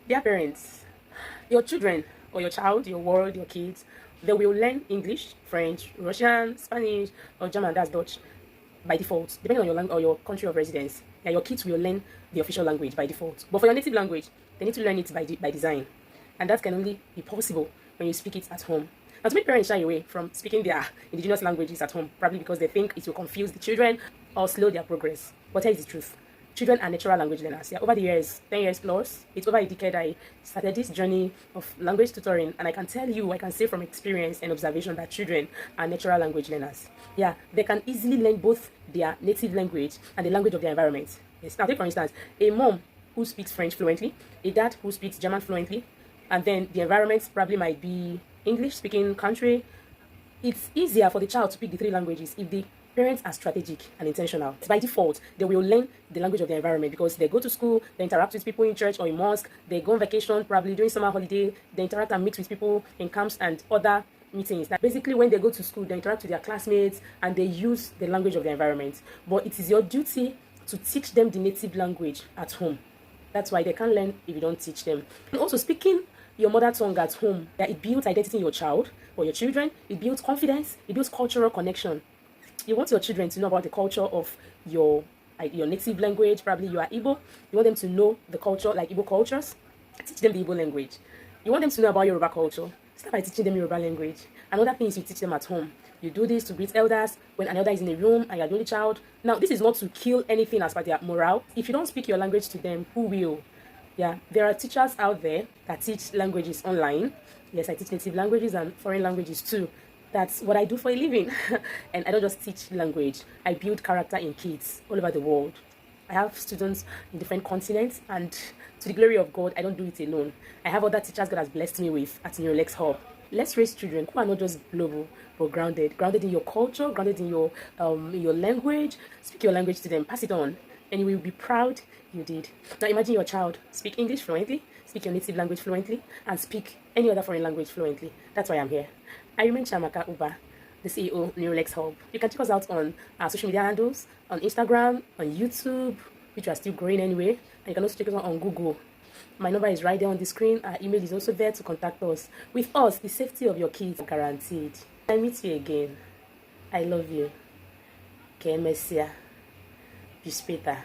Dear parents, your children or your child, your world, your kids, they will learn English, French, Russian, Spanish, or German, that's Dutch, by default, depending on your or your country of residence. Yeah, your kids will learn the official language by default. But for your native language, they need to learn it by design. And that can only be possible when you speak it at home. Now, to make parents shy away from speaking their indigenous languages at home, probably because they think it will confuse the children or slow their progress. But tell you the truth, children are natural language learners. Yeah, over the years, 10 years plus, it's over a decade I started this journey of language tutoring, and I can tell you, I can say from experience and observation that children are natural language learners. Yeah, they can easily learn both their native language and the language of their environment. Yes. Now, take for instance, a mom who speaks French fluently, a dad who speaks German fluently, and then the environment probably might be English speaking country. It's easier for the child to pick the three languages if the parents are strategic and intentional. By default, they will learn the language of their environment because they go to school, they interact with people in church or in mosque, they go on vacation, probably during summer holiday, they interact and meet with people in camps and other meetings. That basically when they go to school, they interact with their classmates and they use the language of the environment. But it is your duty to teach them the native language at home. That's why they can't learn if you don't teach them. And also, speaking your mother tongue at home, that it builds identity in your child or your children, it builds confidence, it builds cultural connection. You want your children to know about the culture of your native language. Probably you are Igbo. You want them to know the culture, like Igbo cultures. Teach them the Igbo language. You want them to know about Yoruba culture. Start by teaching them Yoruba language. Another thing is you teach them at home. You do this to greet elders when an elder is in a room and you're the only child. Now, this is not to kill anything as per their morale. If you don't speak your language to them, who will? Yeah, there are teachers out there that teach languages online. Yes, I teach native languages and foreign languages too. That's what I do for a living. And I don't just teach language. I build character in kids all over the world. I have students in different continents, and to the glory of God, I don't do it alone. I have other teachers God has blessed me with at NeuroLex Hub. Let's raise children who are not just global, but grounded in your culture, grounded in your language. Speak your language to them, pass it on, and you will be proud you did. Now imagine your child speak English fluently, speak your native language fluently, and speak any other foreign language fluently. That's why I'm here. I remain Chiamaka Uba, the CEO of NeuroLex Hub. You can check us out on our social media handles, on Instagram, on YouTube, which are still growing anyway. And you can also check us out on Google. My number is right there on the screen. Our email is also there to contact us. With us, the safety of your kids is guaranteed. I meet you again. I love you. Que mesia. Pispeta.